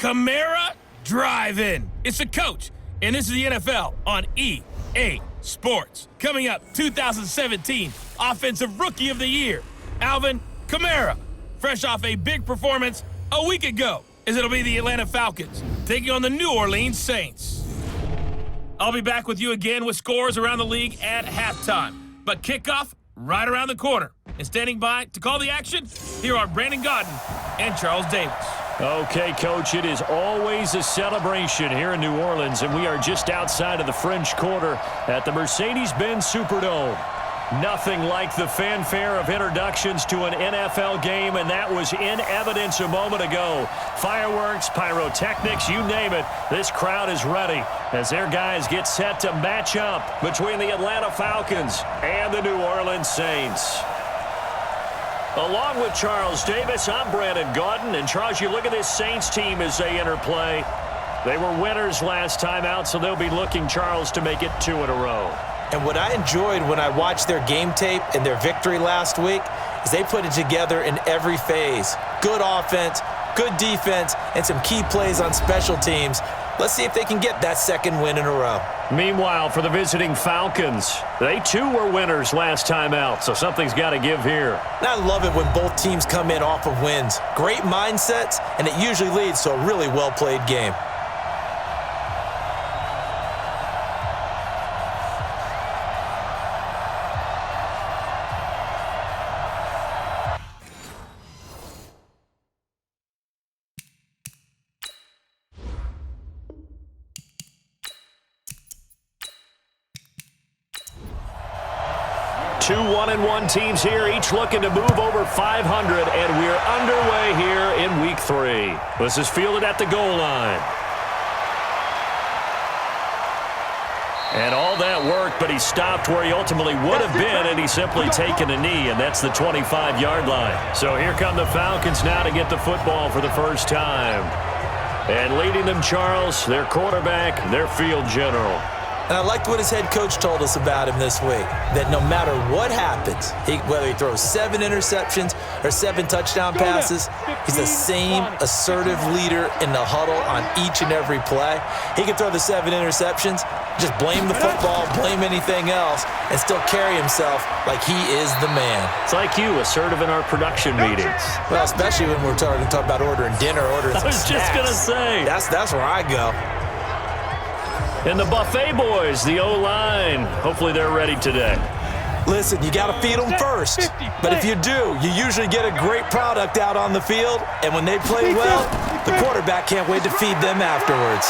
Kamara Drive-In. It's the coach, and this is the NFL on EA Sports. Coming up, 2017 Offensive Rookie of the Year, Alvin Kamara, fresh off a big performance a week ago, as it'll be the Atlanta Falcons taking on the New Orleans Saints. I'll be back with you again with scores around the league at halftime, but kickoff right around the corner. And standing by to call the action, here are Brandon Gaudin and Charles Davis. Okay, Coach, it is always a celebration here in New Orleans, and we are just outside of the French Quarter at the Mercedes-Benz Superdome. Nothing like the fanfare of introductions to an NFL game, and that was in evidence a moment ago. Fireworks, pyrotechnics, you name it, this crowd is ready as their guys get set to match up between the Atlanta Falcons and the New Orleans Saints. Along with Charles Davis, I'm Brandon Gaudin. And Charles, you look at this Saints team as they enter play. They were winners last time out, so they'll be looking, Charles, to make it 2 in a row. And what I enjoyed when I watched their game tape and their victory last week is they put it together in every phase. Good offense, good defense, and some key plays on special teams. Let's see if they can get that second win in a row. Meanwhile, for the visiting Falcons, they too were winners last time out, so something's got to give here. And I love it when both teams come in off of wins. Great mindsets, and it usually leads to a really well-played game. Two 1-1 teams here, each looking to move over 500, and we're underway here in Week 3. This is fielded at the goal line. And all that work, but he stopped where he ultimately would have been, and he's simply taken a knee, and that's the 25-yard line. So here come the Falcons now to get the football for the first time. And leading them, Charles, their quarterback, their field general. And I liked what his head coach told us about him this week, that no matter what happens, whether he throws 7 interceptions or 7 touchdown passes, he's the same assertive leader in the huddle on each and every play. He can throw the 7 interceptions, just blame the football, blame anything else, and still carry himself like he is the man. It's like you, assertive in our production meetings. Well, especially when we're talking about ordering dinner, ordering some snacks. I was just going to say. That's where I go. And the Buffet boys, the O-line, hopefully they're ready today. Listen, you got to feed them first. But if you do, you usually get a great product out on the field. And when they play well, the quarterback can't wait to feed them afterwards.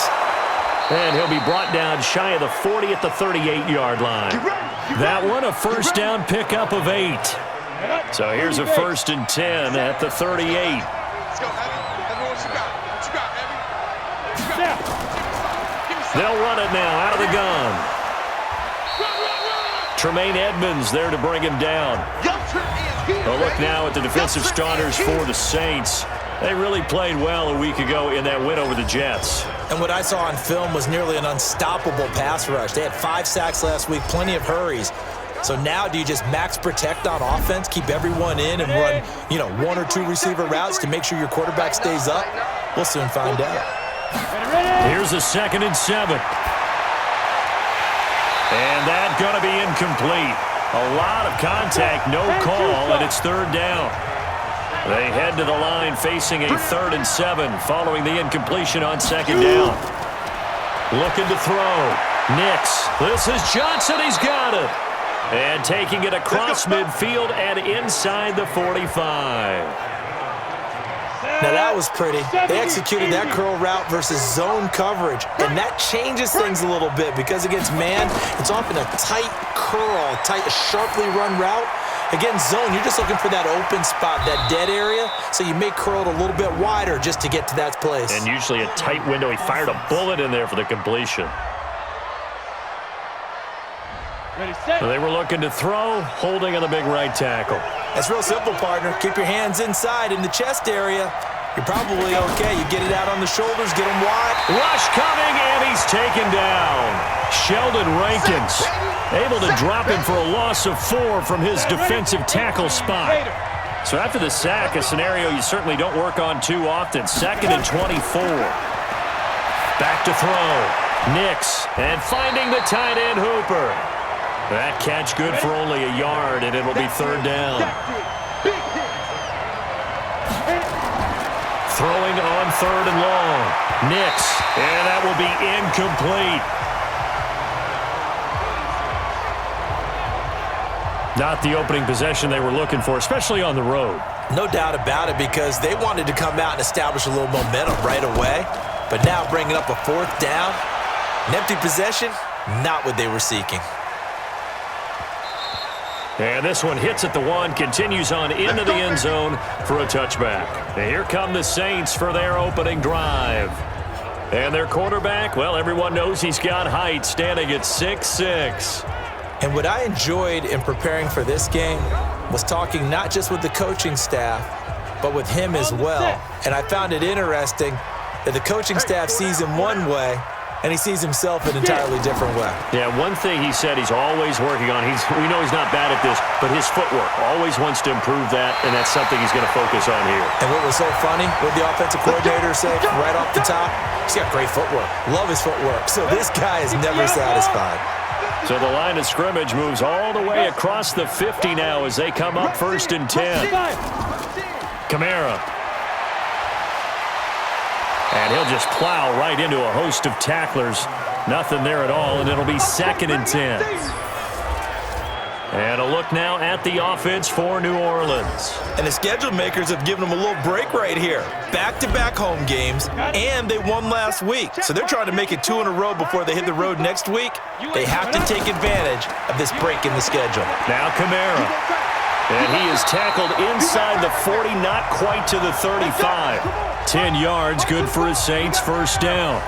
And he'll be brought down shy of the 40 at the 38-yard line. That one, a first down pickup of 8. So here's a 1st and 10 at the 38. Let's go, Abby. Everyone, what you got? What you got, Abby? What you got? They'll run it now out of the gun. Tremaine Edmonds there to bring him down. A look now at the defensive starters for the Saints. They really played well a week ago in that win over the Jets. And what I saw on film was nearly an unstoppable pass rush. They had 5 sacks last week, plenty of hurries. So now do you just max protect on offense, keep everyone in, and run, 1 or 2 receiver routes to make sure your quarterback stays up? We'll soon find out. Here's a 2nd and 7. And that's going to be incomplete. A lot of contact, no call, and it's 3rd down. They head to the line facing a 3rd and 7 following the incompletion on 2nd down. Looking to throw. Nix. This is Johnson. He's got it. And taking it across midfield and inside the 45. Now that was pretty. They executed that curl route versus zone coverage, and that changes things a little bit because against man, it's often a tight curl, a sharply run route. Against zone, you're just looking for that open spot, that dead area, so you may curl it a little bit wider just to get to that place. And usually a tight window. He fired a bullet in there for the completion. So they were looking to throw, holding on the big right tackle. That's real simple, partner. Keep your hands inside in the chest area. You're probably okay. You get it out on the shoulders, get them wide. Rush coming, and he's taken down. Sheldon Rankins able to drop him for a loss of 4 from his defensive tackle spot. So after the sack, a scenario you certainly don't work on too often. 2nd and 24. Back to throw. Nix, and finding the tight end Hooper. That catch good for only a yard, and it'll be 3rd down. Throwing on 3rd and long. Nix, and that will be incomplete. Not the opening possession they were looking for, especially on the road. No doubt about it, because they wanted to come out and establish a little momentum right away. But now bringing up a 4th down, an empty possession, not what they were seeking. And this one hits at the 1, continues on into the end zone for a touchback. And here come the Saints for their opening drive. And their quarterback, well, everyone knows he's got height, standing at 6'6". And what I enjoyed in preparing for this game was talking not just with the coaching staff, but with him as well. And I found it interesting that the coaching staff sees him one way, and he sees himself an entirely different way. Yeah, one thing he said he's always working on, we know he's not bad at this, but his footwork, always wants to improve that, and that's something he's going to focus on here. And what was so funny, what the offensive coordinator said right off the top, he's got great footwork. Love his footwork. So this guy is never satisfied. So the line of scrimmage moves all the way across the 50 now as they come up 1st and 10. Kamara. And he'll just plow right into a host of tacklers. Nothing there at all, and it'll be 2nd and 10. And a look now at the offense for New Orleans. And the schedule makers have given them a little break right here. Back-to-back home games, and they won last week. So they're trying to make it 2 in a row before they hit the road next week. They have to take advantage of this break in the schedule. Now Kamara. And he is tackled inside the 40, not quite to the 35. 10 yards, good for his Saints, 1st down.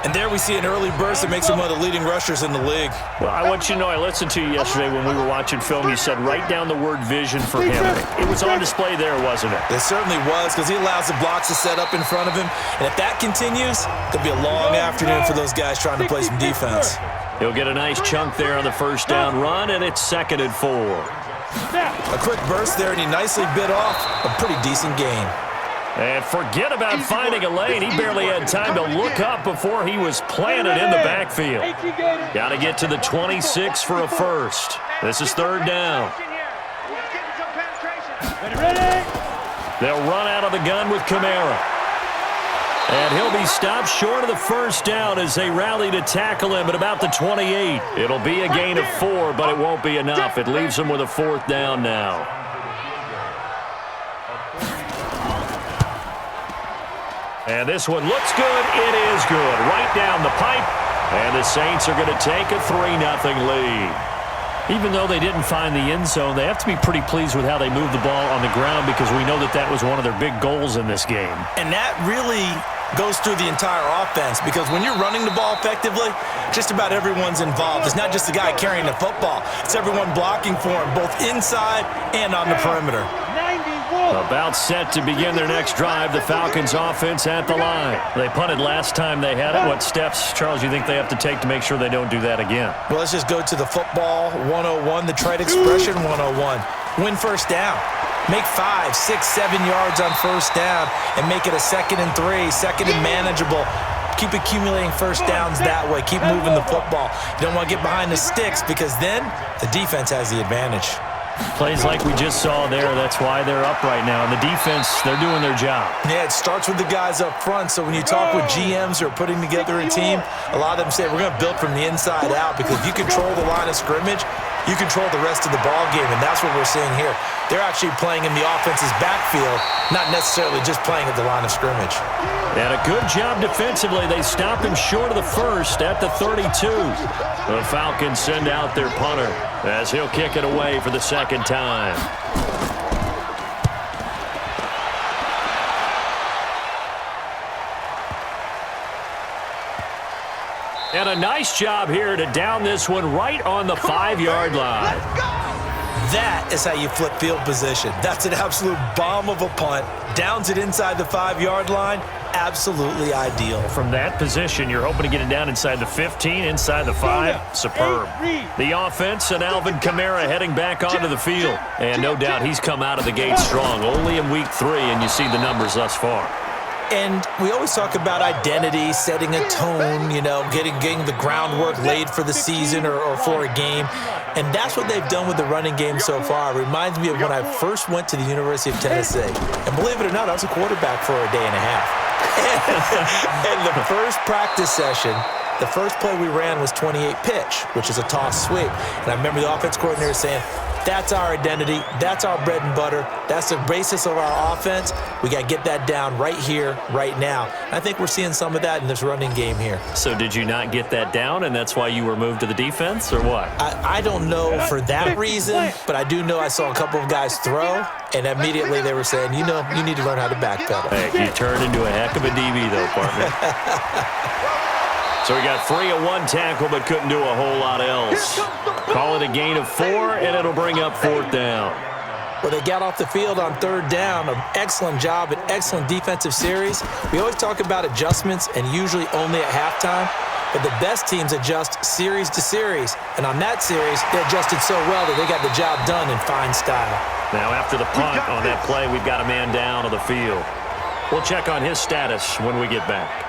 And there we see an early burst that makes him one of the leading rushers in the league. Well, I want you to know, I listened to you yesterday when we were watching film. You said write down the word vision for him. It was on display there, wasn't it? It certainly was, because he allows the blocks to set up in front of him. And if that continues, it'll be a long afternoon for those guys trying to play some defense. He'll get a nice chunk there on the 1st down run, and it's 2nd and 4. A quick burst there, and he nicely bit off a pretty decent gain. And forget about finding a lane. He barely had time to look up before he was planted in the backfield. Got to get to the 26 for a 1st. This is 3rd down. They'll run out of the gun with Kamara. And he'll be stopped short of the 1st down as they rally to tackle him at about the 28. It'll be a gain of 4, but it won't be enough. It leaves him with a 4th down now. And this one looks good. It is good. Right down the pipe. And the Saints are going to take a 3-0 lead. Even though they didn't find the end zone, they have to be pretty pleased with how they moved the ball on the ground, because we know that was one of their big goals in this game. And that really goes through the entire offense, because when you're running the ball effectively, just about everyone's involved. It's not just the guy carrying the football. It's everyone blocking for him, both inside and on the perimeter. About set to begin their next drive, the Falcons offense at the line. They punted last time they had it. What steps, Charles, you think they have to take to make sure they don't do that again? Well, let's just go to the football 101, the trade expression 101. Win 1st down. Make 5, 6, 7 yards on 1st down and make it a 2nd and 3, 2nd and manageable. Keep accumulating 1st downs that way. Keep moving the football. You don't want to get behind the sticks, because then the defense has the advantage. Plays like we just saw there, that's why they're up right now. And the defense, they're doing their job. Yeah, it starts with the guys up front. So when you talk with GMs who are putting together a team, a lot of them say we're going to build from the inside out, because if you control the line of scrimmage, you control the rest of the ball game, and that's what we're seeing here. They're actually playing in the offense's backfield, not necessarily just playing at the line of scrimmage. And a good job defensively. They stop him short of the 1st at the 32. The Falcons send out their punter as he'll kick it away for the 2nd time. And a nice job here to down this one right on the 5-yard line. That is how you flip field position. That's an absolute bomb of a punt. Downs it inside the 5-yard line. absolutely ideal. From that position, you're hoping to get it down inside the 15, inside the 5. Superb. The offense and Alvin Kamara heading back onto the field. And no doubt he's come out of the gate strong. Only in week 3, and you see the numbers thus far. And we always talk about identity, setting a tone, getting the groundwork laid for the season or for a game. And that's what they've done with the running game so far. It reminds me of when I first went to the University of Tennessee. And believe it or not, I was a quarterback for a day and a half. And the first practice session, the first play we ran was 28 pitch, which is a toss sweep. And I remember the offense coordinator saying, that's our identity. That's our bread and butter. That's the basis of our offense. We got to get that down right here, right now. And I think we're seeing some of that in this running game here. So did you not get that down, and that's why you were moved to the defense, or what? I don't know for that reason, but I do know I saw a couple of guys throw, and immediately they were saying, you need to learn how to backpedal. Hey, you turned into a heck of a DB, though, partner. So we got 3 of 1 tackle, but couldn't do a whole lot else. Call it a gain of 4, and it'll bring up 4th down. Well, they got off the field on 3rd down. An excellent job, an excellent defensive series. We always talk about adjustments, and usually only at halftime. But the best teams adjust series to series. And on that series, they adjusted so well that they got the job done in fine style. Now, after the punt on that play, we've got a man down on the field. We'll check on his status when we get back.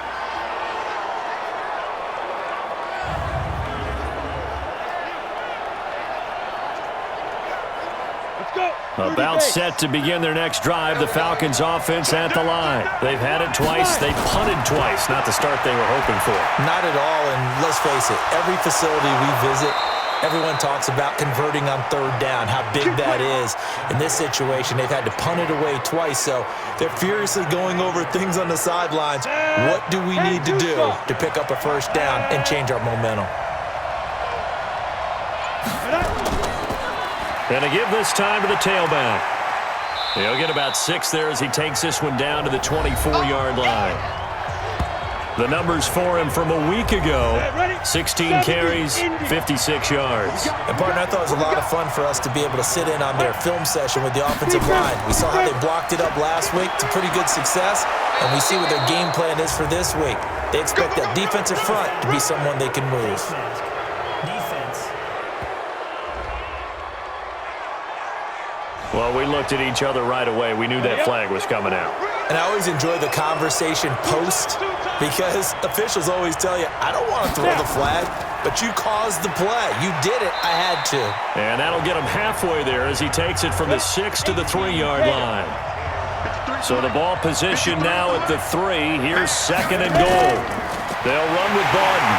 About set to begin their next drive, the Falcons offense at the line. They've had it twice. They punted twice. Not the start they were hoping for. Not at all, and let's face it, every facility we visit, everyone talks about converting on 3rd down, how big that is. In this situation, they've had to punt it away twice, so they're furiously going over things on the sidelines. What do we need to do to pick up a 1st down and change our momentum? And to give this time to the tailback. He'll get about 6 there as he takes this one down to the 24-yard line. The numbers for him from a week ago, 16 carries, 56 yards. And, partner, I thought it was a lot of fun for us to be able to sit in on their film session with the offensive line. We saw how they blocked it up last week to pretty good success, and we see what their game plan is for this week. They expect that defensive front to be someone they can move. Well, we looked at each other right away. We knew that flag was coming out. And I always enjoy the conversation post because officials always tell you, I don't want to throw the flag, but you caused the play. You did it. I had to. And that'll get him halfway there as he takes it from the 6 to the 3-yard line. So the ball position now at the 3. Here's 2nd and goal. They'll run with Bawden.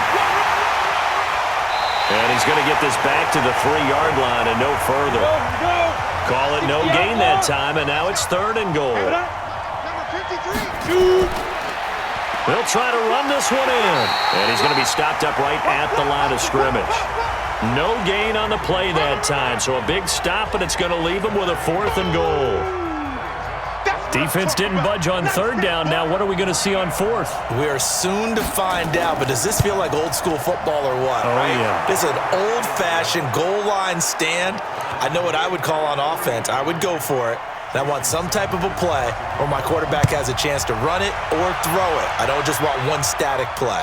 And he's going to get this back to the 3-yard line and no further. Call it no gain that time, and now it's 3rd and goal. They'll try to run this one in, and he's going to be stopped up right at the line of scrimmage. No gain on the play that time, so a big stop, and it's going to leave him with a 4th and goal. Defense didn't budge on 3rd down. Now what are we going to see on 4th? We are soon to find out, but does this feel like old school football or what? Oh, right? yeah. This is an old-fashioned goal line stand. I know what I would call on offense. I would go for it. And I want some type of a play where my quarterback has a chance to run it or throw it. I don't just want one static play.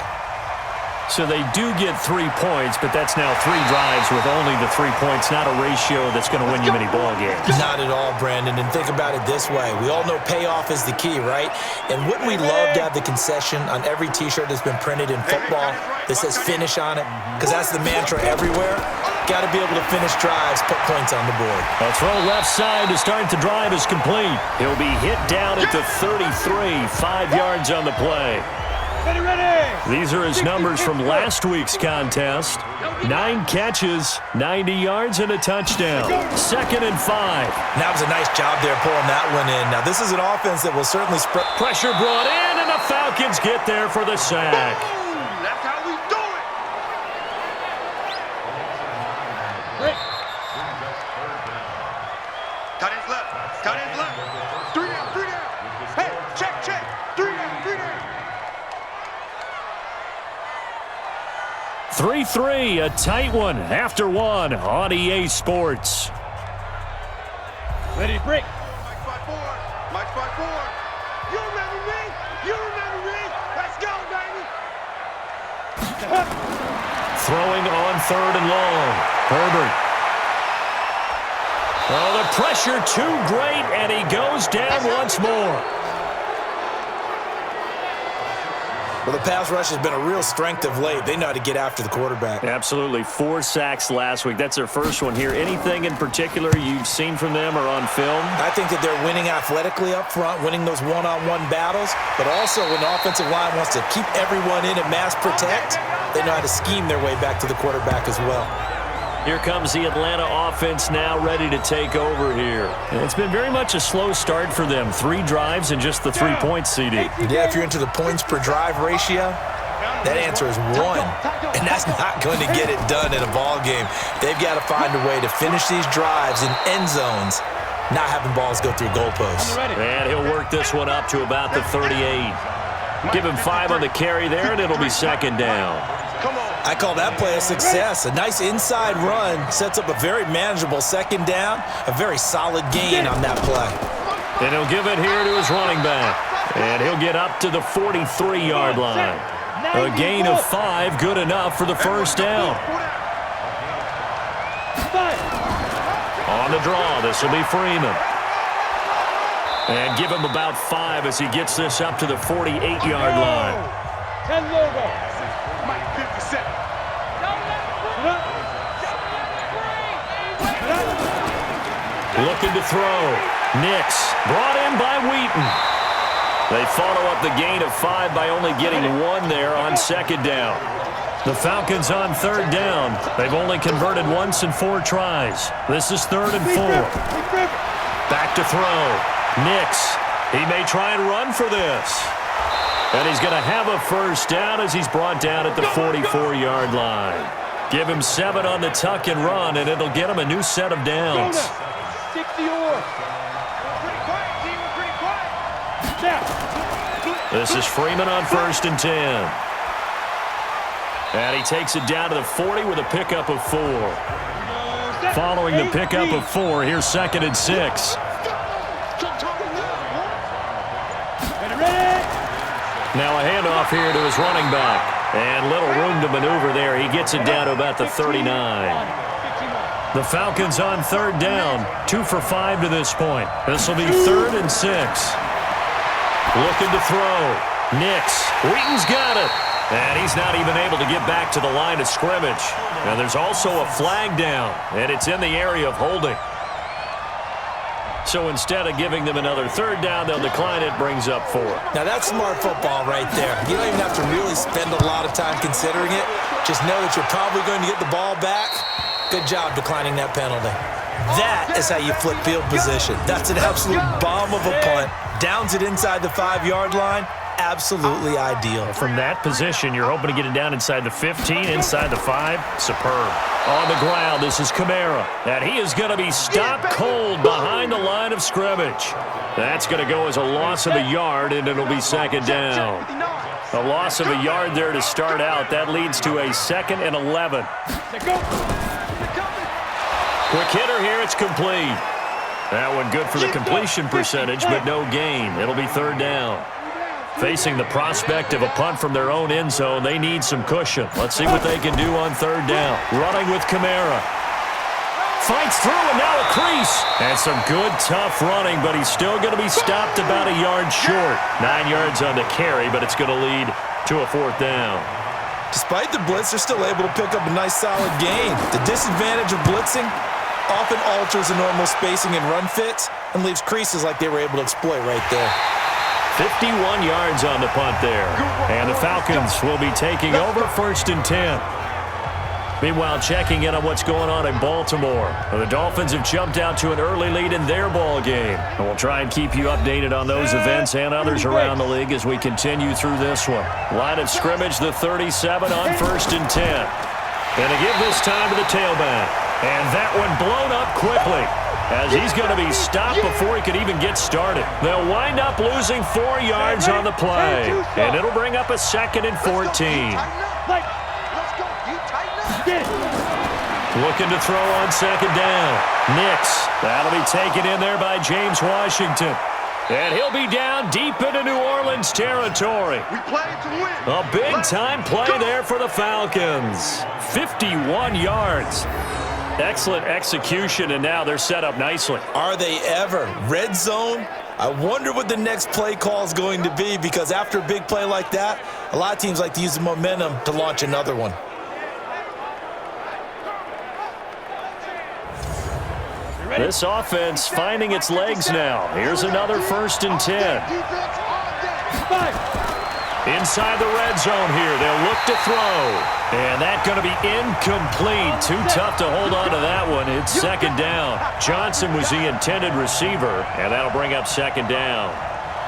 So they do get 3 points, but that's now 3 drives with only the 3 points, not a ratio that's going to win you many ball games. Not at all, Brandon. And think about it this way. We all know payoff is the key, right? And wouldn't we love to have the concession on every T-shirt that's been printed in football that says finish on it? Because that's the mantra everywhere. Got to be able to finish drives, put points on the board. A throw left side to start the drive is complete. He'll be hit down at the 33, 5 yards on the play. These are his numbers from last week's contest. 9 catches, 90 yards, and a touchdown. 2nd and 5. That was a nice job there pulling that one in. Now, this is an offense that will certainly spread. Pressure brought in, and the Falcons get there for the sack. That's how we do it. Tight ends left. Tight ends left. 3 down, 3 down. Hey, check. 3 down, 3 down. 3-3, a tight one after 1 on EA Sports. Ready to break. Mike 5-4. Mike 5-4. You remember me? You remember Throwing on 3rd and long. Herbert. Oh, the pressure too great, and he goes down once more. Well, the pass rush has been a real strength of late. They know how to get after the quarterback. Absolutely. 4 sacks last week. That's their first one here. Anything in particular you've seen from them or on film? I think that they're winning athletically up front, winning those one-on-one battles, but also when the offensive line wants to keep everyone in and mass protect, they know how to scheme their way back to the quarterback as well. Here comes the Atlanta offense now ready to take over here. And it's been very much a slow start for them. 3 drives and just the 3 points, CD. Yeah, if you're into the points per drive ratio, that answer is 1. And that's not going to get it done in a ball game. They've got to find a way to finish these drives in end zones, not having balls go through goalposts. And he'll work this one up to about the 38. Give him 5 on the carry there, and it'll be 2nd down. I call that play a success. A nice inside run sets up a very manageable 2nd down, a very solid gain on that play. And he'll give it here to his running back. And he'll get up to the 43-yard line. A gain of 5, good enough for the 1st down. On the draw, this will be Freeman. And give him about 5 as he gets this up to the 48-yard line. 10 logo. Mike 57. Looking to throw. Nix brought in by Wheaton. They follow up the gain of 5 by only getting 1 there on 2nd down. The Falcons on 3rd down. They've only converted once in 4 tries. This is 3rd and 4. Back to throw. Nix. He may try and run for this. And he's going to have a 1st down as he's brought down at the 44-yard line. Give him 7 on the tuck and run, and it'll get him a new set of downs. 60 or. This is Freeman on 1st and 10. And he takes it down to the 40 with a pickup of 4. Following the pickup of 4, here's 2nd and 6. Now a handoff here to his running back. And little room to maneuver there. He gets it down to about the 39. The Falcons on 3rd down. 2 for 5 to this point. This will be 3rd and 6. Looking to throw. Nix. Wheaton's got it. And he's not even able to get back to the line of scrimmage. And there's also a flag down. And it's in the area of holding. So instead of giving them another 3rd down, they'll decline it, brings up 4. Now that's smart football right there. You don't even have to really spend a lot of time considering it. Just know that you're probably going to get the ball back. Good job declining that penalty. That is how you flip field position. That's an absolute bomb of a punt. Downs it inside the 5-yard line. Absolutely ideal. From that position, you're hoping to get it down inside the 15, inside the 5. Superb. On the ground, this is Kamara. And he is going to be stopped cold behind the line of scrimmage. That's going to go as a loss of a yard, and it'll be 2nd down. A loss of a yard there to start out. That leads to a 2nd and 11. Quick hitter here, it's complete. That one good for the completion percentage, but no gain. It'll be 3rd down. Facing the prospect of a punt from their own end zone, they need some cushion. Let's see what they can do on 3rd down. Running with Kamara. Fights through, and now a crease. And some good, tough running, but he's still going to be stopped about a yard short. 9 yards on the carry, but it's going to lead to a 4th down. Despite the blitz, they're still able to pick up a nice, solid gain. The disadvantage of blitzing often alters the normal spacing and run fits and leaves creases like they were able to exploit right there. 51 yards on the punt there. And the Falcons will be taking over 1st and 10. Meanwhile, checking in on what's going on in Baltimore. The Dolphins have jumped out to an early lead in their ball game. And we'll try and keep you updated on those events and others around the league as we continue through this one. Line of scrimmage, the 37 on 1st and 10. And to give this time to the tailback. And that one blown up quickly, as he's going to be stopped before he could even get started. They'll wind up losing 4 yards on the play, and it'll bring up a 2nd and 14. Looking to throw on 2nd down. Nix. That'll be taken in there by James Washington. And he'll be down deep into New Orleans territory. We play to win. A big-time play there for the Falcons. 51 yards. Excellent execution, and now they're set up nicely. Are they ever? Red zone? I wonder what the next play call is going to be, because after a big play like that, a lot of teams like to use the momentum to launch another one. This offense finding its legs now. Here's another 1st and 10. Inside the red zone here. They'll look to throw. And that's going to be incomplete. Too tough to hold on to that one. It's 2nd down. Johnson was the intended receiver, and that'll bring up 2nd down.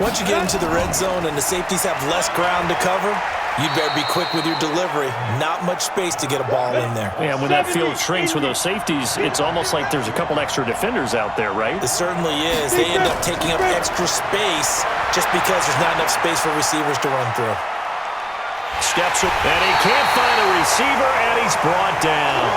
Once you get into the red zone and the safeties have less ground to cover, you'd better be quick with your delivery. Not much space to get a ball in there. Yeah, when that field shrinks with those safeties, it's almost like there's a couple extra defenders out there, right? It certainly is. They end up taking up extra space just because there's not enough space for receivers to run through. Steps up, and he can't find a receiver, and he's brought down.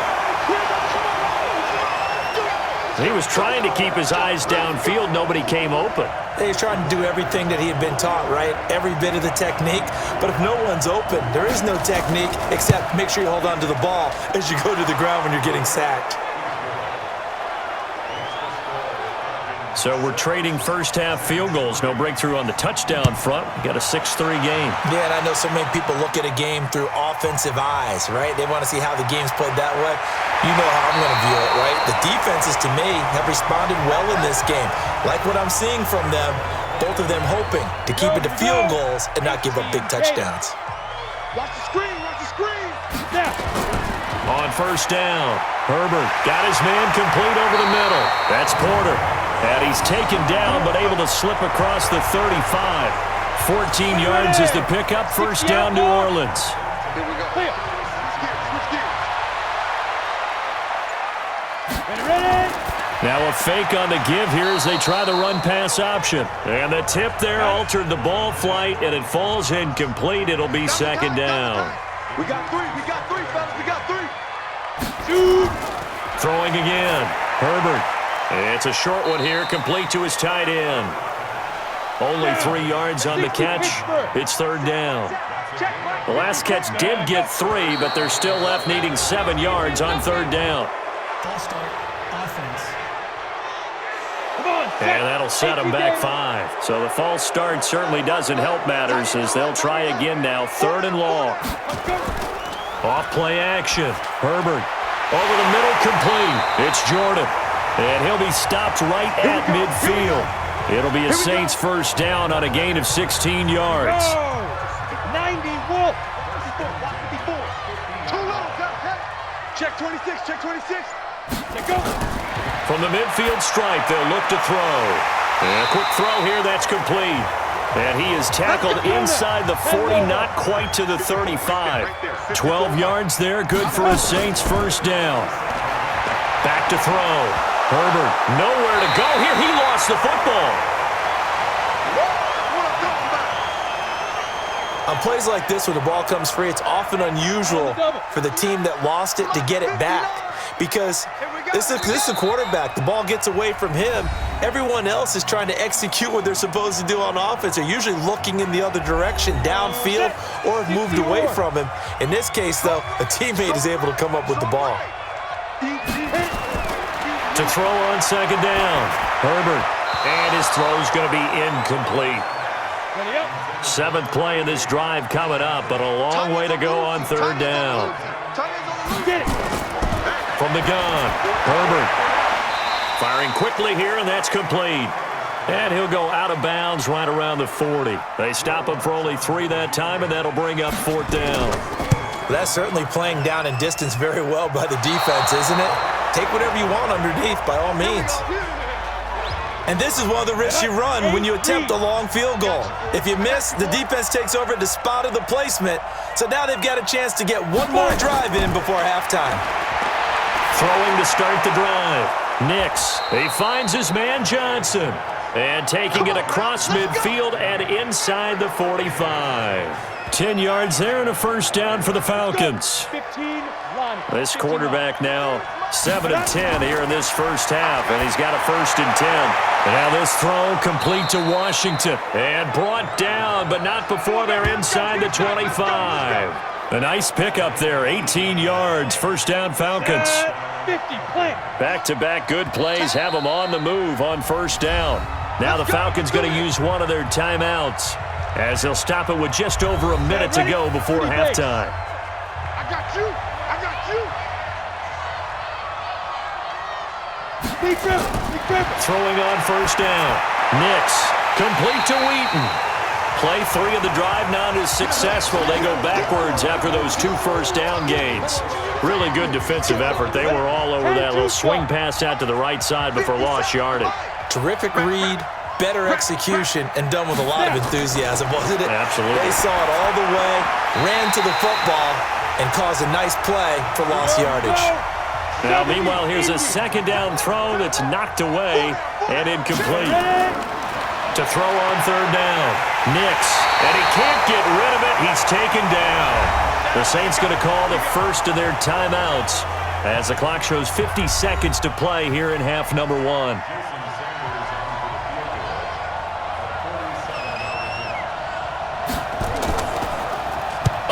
He was trying to keep his eyes downfield. Nobody came open. He's trying to do everything that he had been taught, right? Every bit of the technique. But if no one's open, there is no technique except make sure you hold on to the ball as you go to the ground when you're getting sacked. So we're trading first-half field goals. No breakthrough on the touchdown front. We got a 6-3 game. Yeah, and I know so many people look at a game through offensive eyes, right? They want to see how the game's played that way. You know how I'm going to view it, right? The defenses, to me, have responded well in this game. Like what I'm seeing from them, both of them hoping to keep it to field goals and not give up big touchdowns. Watch the screen, watch the screen. Now. On 1st down, Herbert got his man complete over the middle. That's Porter. And he's taken down, but able to slip across the 35. 14 yards is the pickup. 1st down, New Orleans. Here we go. Switch gears. Now a fake on the give here as they try the run-pass option. And the tip there altered the ball flight, and it falls incomplete. It'll be 2nd down. We got three, fellas. We got 3. Throwing again. Herbert. It's a short one here, complete to his tight end. Only 3 yards on the catch. It's 3rd down. The last catch did get 3, but they're still left needing 7 yards on 3rd down. And that'll set them back 5. So the false start certainly doesn't help matters as they'll try again now. 3rd and long. Off play action. Herbert over the middle, complete. It's Jordan. And he'll be stopped right at midfield. It'll be a Saints 1st down on a gain of 16 yards. 90 Wolf. 2 low. Check 26. Check 26. Let go. From the midfield stripe, they'll look to throw. And a quick throw here, that's complete. And he is tackled inside the 40, not quite to the 35. 12 yards there, good for a Saints 1st down. Back to throw. Herbert, nowhere to go here. He lost the football. On plays like this where the ball comes free, it's often unusual for the team that lost it to get it back. Because this is a quarterback. The ball gets away from him. Everyone else is trying to execute what they're supposed to do on offense. They're usually looking in the other direction, downfield, or have moved away from him. In this case, though, a teammate is able to come up with the ball. To throw on 2nd down. Herbert. And his throw's going to be incomplete. 7th play of this drive coming up, but a long way to go on 3rd down. From the gun, Herbert. Firing quickly here, and that's complete. And he'll go out of bounds right around the 40. They stop him for only 3 that time, and that'll bring up 4th down. That's certainly playing down in distance very well by the defense, isn't it? Take whatever you want underneath, by all means. And this is one of the risks you run when you attempt a long field goal. If you miss, the defense takes over at the spot of the placement. So now they've got a chance to get one more drive in before halftime. Throwing to start the drive. Nix. He finds his man Johnson. And taking it across midfield and inside the 45. 10 yards there and a first down for the Falcons. 15, run. This quarterback now 7 of 10 here in this first half, and he's got a 1st and 10. And now this throw complete to Washington and brought down, but not before they're inside the 25. A nice pickup there, 18 yards, first down Falcons. 50, plant. Back-to-back good plays have them on the move on first down. Now the Falcons going to use one of their timeouts as they'll stop it with just over a minute to go before halftime. I got you. I got you. Big grip. Throwing on first down. Nix, complete to Wheaton. Play 3 of the drive not as successful. They go backwards after those 2 first down gains. Really good defensive effort. They were all over that little swing pass out to the right side, but for lost yardage. Terrific read, better execution, and done with a lot of enthusiasm, wasn't it? Absolutely. They saw it all the way, ran to the football, and caused a nice play for lost yardage. Now, meanwhile, here's a second down throw that's knocked away and incomplete. To throw on third down. Nix, and he can't get rid of it. He's taken down. The Saints going to call the first of their timeouts as the clock shows 50 seconds to play here in half number 1.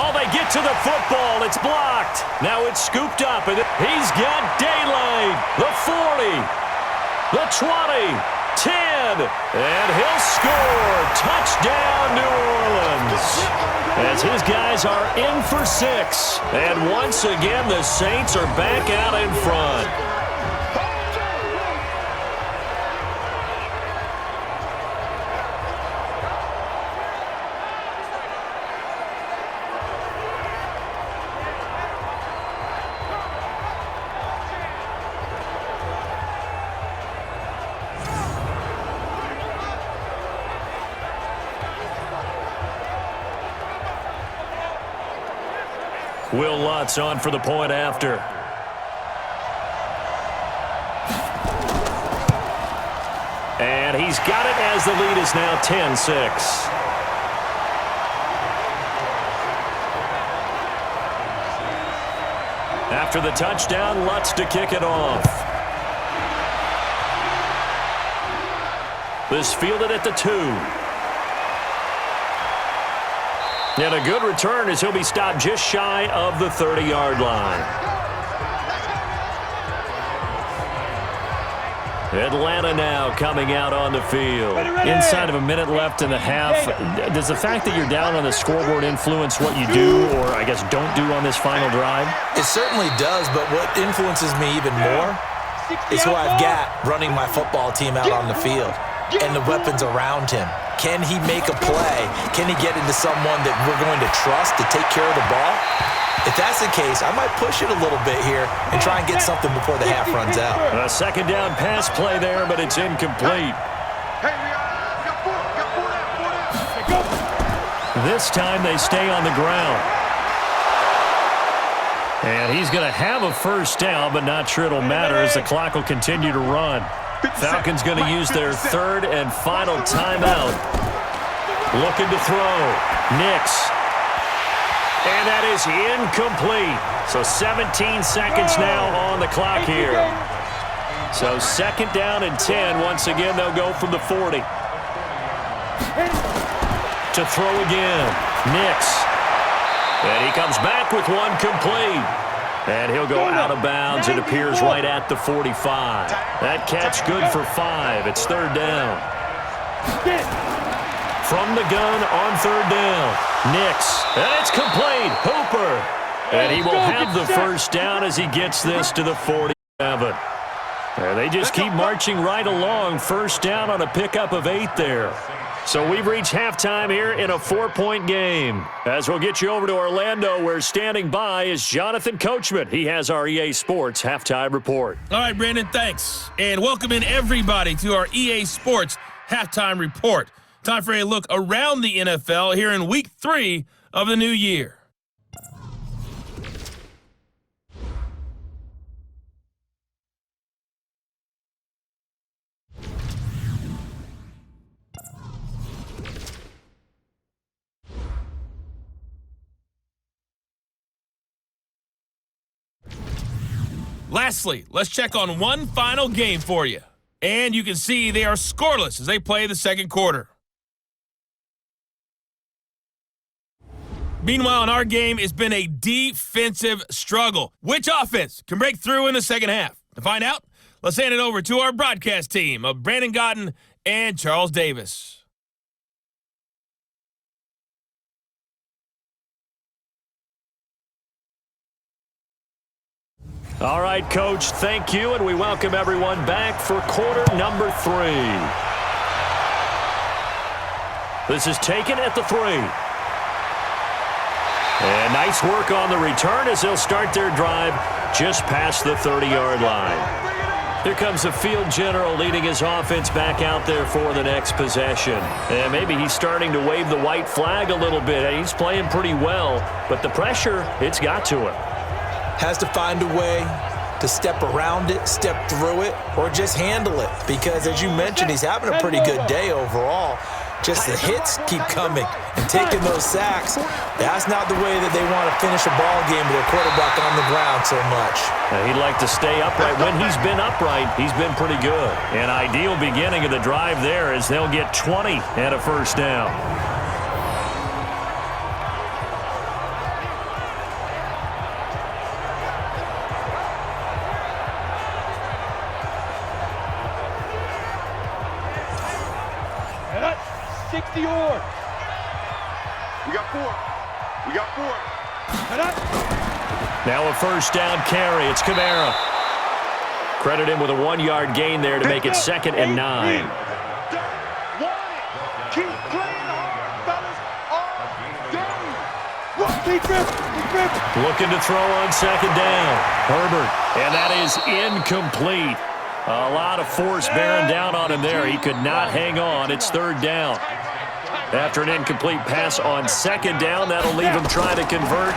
Oh, they get to the football. It's blocked. Now it's scooped up, and he's got daylight. The 40, the 20. 10, and he'll score. Touchdown, New Orleans. As his guys are in for 6. And once again, the Saints are back out in front. Will Lutz on for the point after. And he's got it as the lead is now 10-6. After the touchdown, Lutz to kick it off. This fielded at the 2. And a good return as he'll be stopped just shy of the 30-yard line. Atlanta now coming out on the field. Inside of a minute left in the half. Does the fact that you're down on the scoreboard influence what you do, or I guess don't do on this final drive? It certainly does, but what influences me even more is who I've got running my football team out on the field and the weapons around him. Can he make a play? Can he get into someone that we're going to trust to take care of the ball? If that's the case, I might push it a little bit here and try and get something before the half runs out. A second down pass play there, but it's incomplete. Hey, we got 4 down. This time they stay on the ground. And he's going to have a first down, but not sure it'll matter as the clock will continue to run. Falcons going to use their 3rd and final timeout. Looking to throw. Nix. And that is incomplete. So 17 seconds now on the clock here. So 2nd down and 10. Once again, they'll go from the 40. To throw again. Nix. And he comes back with one complete. And he'll go out of bounds. It appears right at the 45. That catch good for 5. It's 3rd down. From the gun on 3rd down. Nix. And it's complete. Hooper. And he will have the first down as he gets this to the 47. And they just keep marching right along. First down on a pickup of 8 there. So we've reached halftime here in a 4-point game. As we'll get you over to Orlando, where standing by is Jonathan Coachman. He has our EA Sports halftime report. All right, Brandon, thanks. And welcome in everybody to our EA Sports halftime report. Time for a look around the NFL here in Week 3 of the new year. Lastly, let's check on one final game for you. And you can see they are scoreless as they play the second quarter. Meanwhile, in our game, it's been a defensive struggle. Which offense can break through in the second half? To find out, let's hand it over to our broadcast team of Brandon Godden and Charles Davis. All right, Coach, thank you, and we welcome everyone back for quarter number 3. This is taken at the 3. And nice work on the return as they'll start their drive just past the 30-yard line. Here comes the field general leading his offense back out there for the next possession. And maybe he's starting to wave the white flag a little bit. He's playing pretty well, but the pressure, it's got to him. Has to find a way to step around it, step through it, or just handle it. Because as you mentioned, he's having a pretty good day overall. Just the hits keep coming and taking those sacks. That's not the way that they want to finish a ball game with their quarterback on the ground so much. He'd like to stay upright. When he's been upright, he's been pretty good. An ideal beginning of the drive there as they'll get 20 and a first down. We got 4. Now a first down carry. It's Kamara. Credit him with a 1-yard gain there to make it 2nd and 9. Keep playing hard, fellas. Looking to throw on 2nd down. Herbert. And that is incomplete. A lot of force bearing down on him there. He could not hang on. It's 3rd down. After an incomplete pass on 2nd down, that'll leave him trying to convert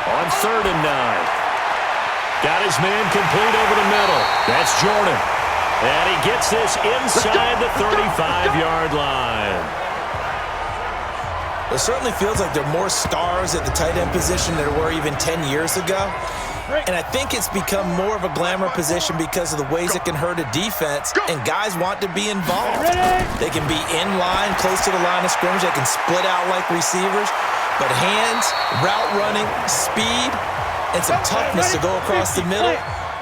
on 3rd and 9. Got his man complete over the middle. That's Jordan. And he gets this inside the 35-yard line. It certainly feels like there are more stars at the tight end position than there were even 10 years ago. And I think it's become more of a glamour position because of the ways it can hurt a defense, and guys want to be involved. They can be in line, close to the line of scrimmage. They can split out like receivers. But hands, route running, speed, and some toughness to go across the middle,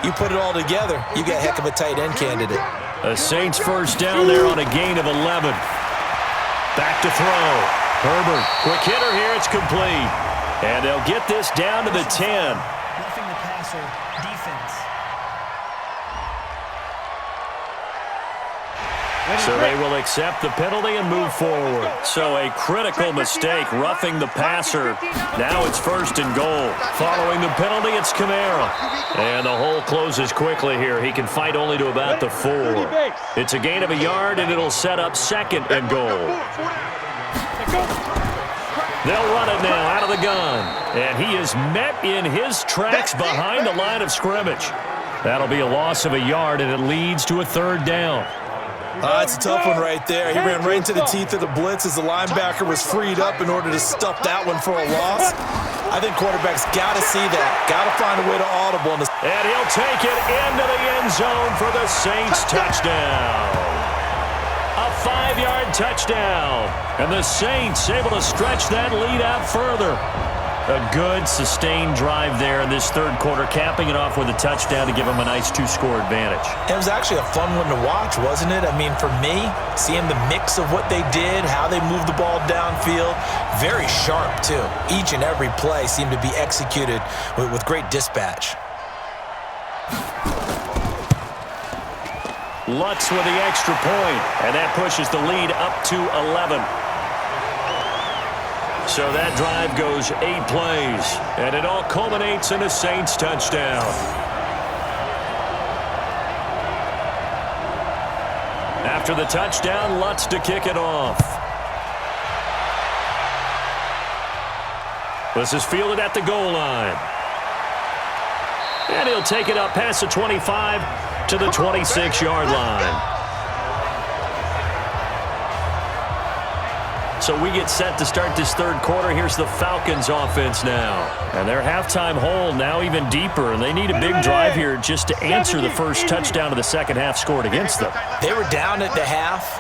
you put it all together, you get a heck of a tight end candidate. A Saints first down there on a gain of 11. Back to throw. Herbert, quick hitter here, it's complete. And they'll get this down to the 10. Roughing the passer defense. So they will accept the penalty and move forward. So a critical mistake, roughing the passer. Now it's 1st and goal. Following the penalty, it's Kamara. And the hole closes quickly here. He can fight only to about the 4. It's a gain of a yard, and it'll set up 2nd and goal. They'll run it now out of the gun. And he is met in his tracks behind the line of scrimmage. That'll be a loss of a yard, and it leads to a 3rd down. That's a tough one right there. He ran right into the teeth of the blitz as the linebacker was freed up in order to stuff that one for a loss. I think quarterbacks got to see that. Got to find a way to audible. And he'll take it into the end zone for the Saints touchdown. A 5-yard touchdown. And the Saints able to stretch that lead out further. A good, sustained drive there in this 3rd quarter, capping it off with a touchdown to give them a nice 2-score advantage. It was actually a fun one to watch, wasn't it? I mean, for me, seeing the mix of what they did, how they moved the ball downfield, very sharp, too. Each and every play seemed to be executed with great dispatch. Lutz with the extra point, and that pushes the lead up to 11. So that drive goes 8 plays, and it all culminates in a Saints touchdown. After the touchdown, Lutz to kick it off. This is fielded at the goal line. And he'll take it up past the 25 to the 26-yard line. So we get set to start this third quarter. Here's the Falcons offense now. And their halftime hole now even deeper, and they need a big drive here just to answer the first touchdown of the second half scored against them. They were down at the half.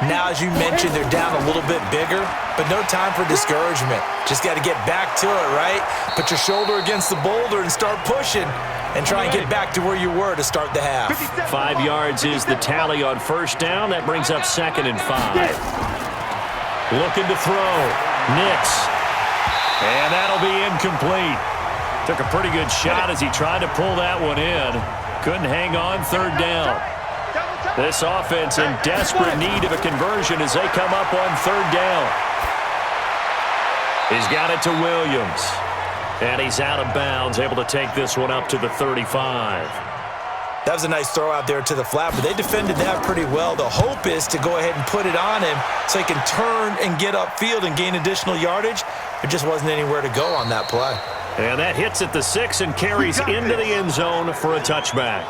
Now, as you mentioned, they're down a little bit bigger, but no time for discouragement. Just got to get back to it, right? Put your shoulder against the boulder and start pushing and try and get back to where you were to start the half. 5 yards is the tally on first down. That brings up 2nd and 5. Looking to throw. Nix. And that'll be incomplete. Took a pretty good shot as he tried to pull that one in. Couldn't hang on, third down. This offense in desperate need of a conversion as they come up on third down. He's got it to Williams. And he's out of bounds, able to take this one up to the 35. That was a nice throw out there to the flat, but they defended that pretty well. The hope is to go ahead and put it on him so he can turn and get upfield and gain additional yardage. There just wasn't anywhere to go on that play. And that hits at the 6 and carries into the end zone for a touchback.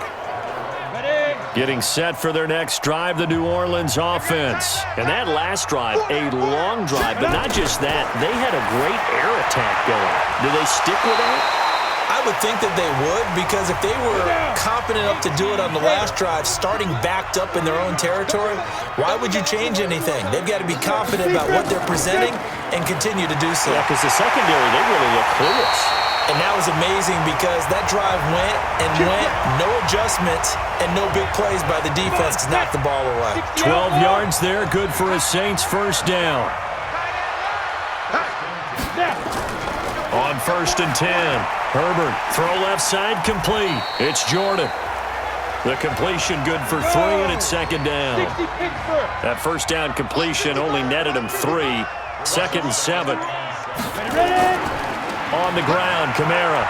Getting set for their next drive, the New Orleans offense. And that last drive, a long drive, but not just that. They had a great air attack going. Do they stick with that? I would think that they would, because if they were confident enough to do it on the last drive, starting backed up in their own territory, why would you change anything? They've got to be confident about what they're presenting and continue to do so. Yeah, because the secondary, they really look clueless. And that was amazing because that drive went and went, no adjustments, and no big plays by the defense to knock the ball away. 12 yards there, good for a Saints first down. On 1st and 10, Herbert, throw left side, complete. It's Jordan. The completion good for 3, and it's 2nd down. That first down completion only netted him 3. 2nd and 7. On the ground, Kamara.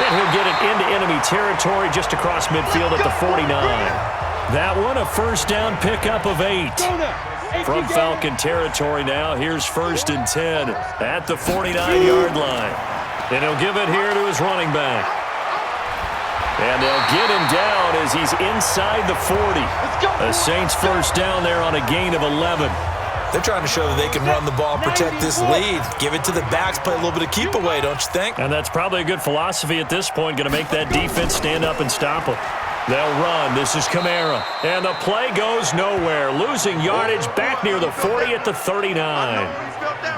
And he'll get it into enemy territory just across midfield at the 49. That one, a first down pickup of 8. From Falcon territory now, here's 1st and 10 at the 49-yard line. And he'll give it here to his running back. And they'll get him down as he's inside the 40. The Saints first down there on a gain of 11. They're trying to show that they can run the ball, protect this lead, give it to the backs, play a little bit of keep away, don't you think? And that's probably a good philosophy at this point, going to make that defense stand up and stop them. They'll run. This is Kamara. And the play goes nowhere. Losing yardage back near the 40 at the 39.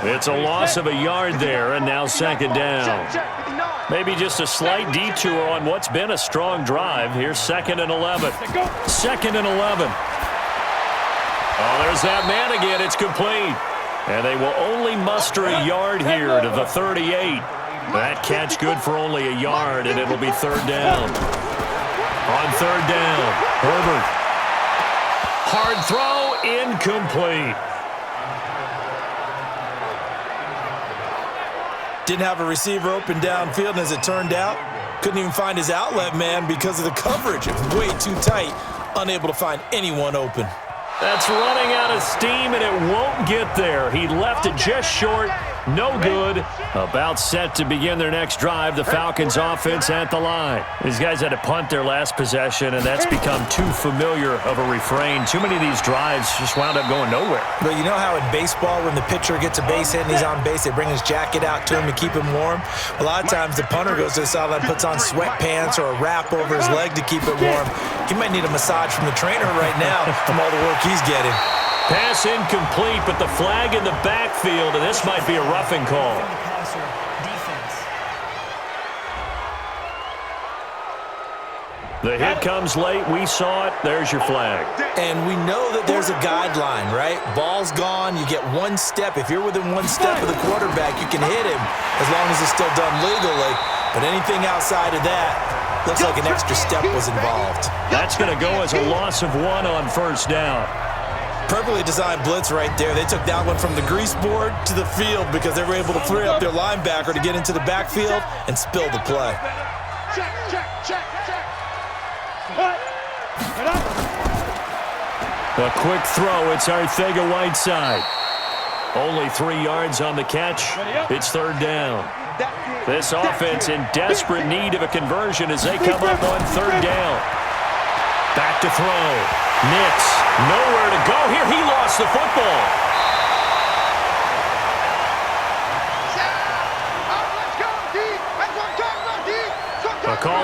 It's a loss of a yard there, and now 2nd down. Maybe just a slight detour on what's been a strong drive. Here's 2nd and 11. 2nd and 11. Oh, there's that man again. It's complete. And they will only muster a yard here to the 38. That catch good for only a yard, and it'll be 3rd down. On 3rd down, Herbert. Hard throw, incomplete. Didn't have a receiver open downfield, and as it turned out, couldn't even find his outlet man because of the coverage. It was way too tight, unable to find anyone open. That's running out of steam, and it won't get there. He left it just short. No good. About set to begin their next drive. The Falcons offense at the line. These guys had to punt their last possession, and that's become too familiar of a refrain. Too many of these drives just wound up going nowhere. But you know how in baseball, when the pitcher gets a base hit and he's on base, they bring his jacket out to him to keep him warm? A lot of times the punter goes to the sideline, puts on sweatpants or a wrap over his leg to keep it warm. He might need a massage from the trainer right now from all the work he's getting. Pass incomplete, but the flag in the backfield, and this might be a roughing call. The hit comes late. We saw it. There's your flag. And we know that there's a guideline, right? Ball's gone. You get one step. If you're within one step of the quarterback, you can hit him as long as it's still done legally. But anything outside of that, looks like an extra step was involved. That's going to go as a loss of 1 on 1st down. Perfectly designed blitz right there. They took that one from the grease board to the field because they were able to free up their linebacker to get into the backfield and spill the play. Check, check, check, check. A quick throw. It's Arcega-Whiteside. Only 3 yards on the catch. It's 3rd down. This offense in desperate need of a conversion as they come up on 3rd down. Back to throw. Nix, nowhere to go here. He lost the football.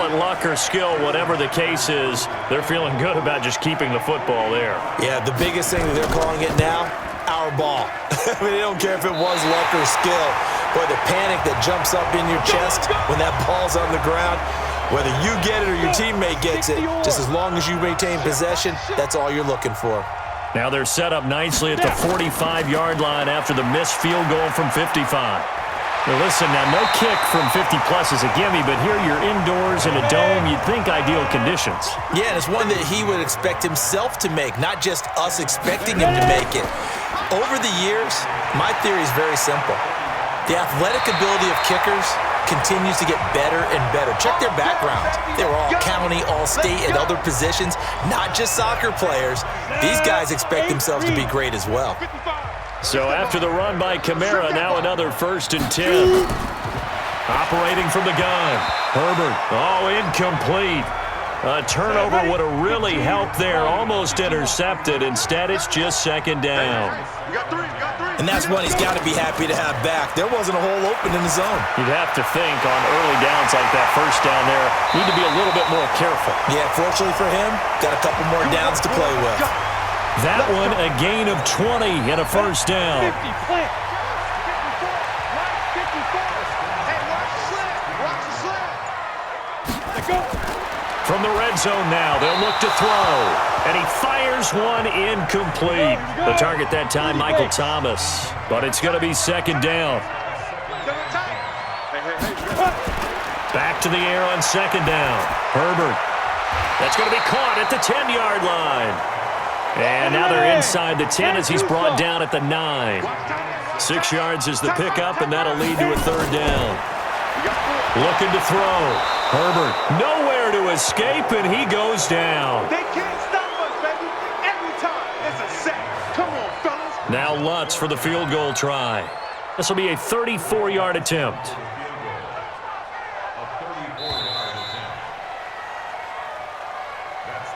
call it luck or skill, whatever the case is, they're feeling good about just keeping the football there. Yeah, the biggest thing that they're calling it now, our ball. I mean, they don't care if it was luck or skill. Boy, the panic that jumps up in your chest when that ball's on the ground, whether you get it or your teammate gets it, just as long as you maintain possession, that's all you're looking for. Now they're set up nicely at the 45-yard line after the missed field goal from 55. Now listen, now no kick from 50-plus is a gimme, but here you're indoors in a dome. You'd think ideal conditions. Yeah, and it's one that he would expect himself to make, not just us expecting him to make it. Over the years, my theory is very simple. The athletic ability of kickers continues to get better and better. Check their backgrounds. They were all county, all state, and other positions, not just soccer players. These guys expect themselves to be great as well. So after the run by Kamara, now another 1st and 10. Operating from the gun. Herbert, incomplete. A turnover would have really helped there, almost intercepted. Instead, it's just 2nd down. And that's one he's got to be happy to have back. There wasn't a hole open in the zone. You'd have to think on early downs like that, 1st down there, need to be a little bit more careful. Yeah, fortunately for him, got a couple more downs to play with. That one, a gain of 20 and a 1st down. 50, plant. From the red zone now, they'll look to throw. And he fires one incomplete. The target that time, Michael Thomas. But it's going to be 2nd down. Back to the air on 2nd down. Herbert. That's going to be caught at the 10-yard line. And now they're inside the 10 as he's brought down at the 9. 6 yards is the pickup, and that'll lead to a 3rd down. Looking to throw. Herbert nowhere to escape, and he goes down. They can't stop us, baby. Every time it's a sack. Come on, fellas. Now Lutz for the field goal try. This will be a 34-yard attempt. That's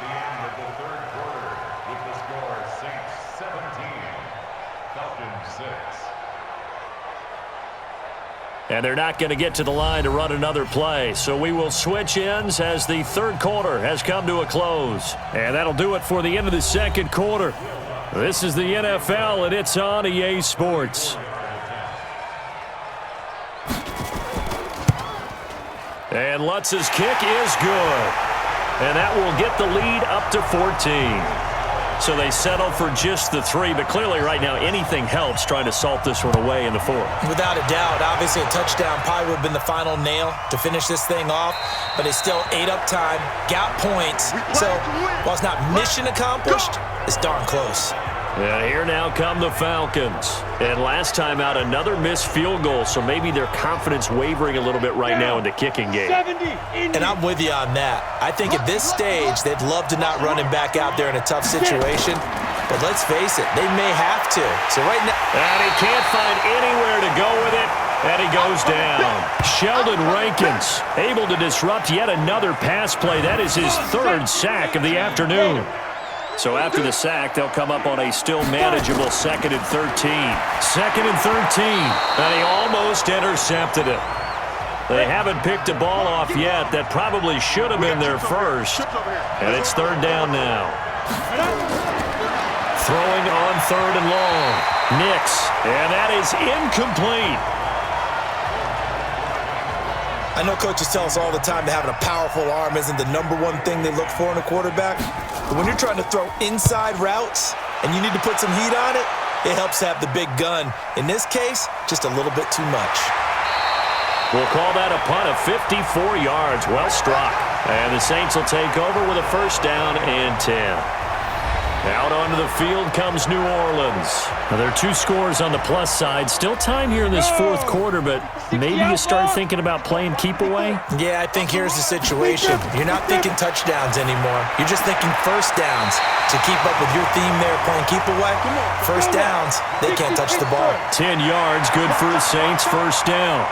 the end of the 3rd quarter with the score Saints 17, Falcons 6. And they're not going to get to the line to run another play. So we will switch ends as the 3rd quarter has come to a close. And that'll do it for the end of the 2nd quarter. This is the NFL, and it's on EA Sports. And Lutz's kick is good. And that will get the lead up to 14. So they settle for just the 3, but clearly right now anything helps trying to salt this one away in the 4th. Without a doubt, obviously a touchdown probably would have been the final nail to finish this thing off, but it's still ate up time, got points. So while it's not mission accomplished, it's darn close. And here now come the Falcons. And last time out, another missed field goal, so maybe their confidence wavering a little bit right now in the kicking game. 70. And I'm with you on that. I think at this stage, they'd love to not run him back out there in a tough situation. But let's face it, they may have to. So right now... And he can't find anywhere to go with it. And he goes down. Sheldon Rankins able to disrupt yet another pass play. That is his 3rd sack of the afternoon. So after the sack, they'll come up on a still manageable 2nd and 13. 2nd and 13. And he almost intercepted it. They haven't picked a ball off yet. That probably should have been their first. And it's 3rd down now. Throwing on 3rd and long. Nix. And that is incomplete. I know coaches tell us all the time that having a powerful arm isn't the #1 thing they look for in a quarterback. But when you're trying to throw inside routes and you need to put some heat on it, it helps to have the big gun. In this case, just a little bit too much. We'll call that a punt of 54 yards. Well struck. And the Saints will take over with a 1st down and 10. Out onto the field comes New Orleans. Now, there are 2 scores on the plus side. Still time here in this 4th quarter, but maybe you start thinking about playing keep away? Yeah, I think here's the situation. You're not thinking touchdowns anymore. You're just thinking 1st downs. To keep up with your theme there, playing keep away, 1st downs, they can't touch the ball. 10 yards, good for the Saints, 1st down.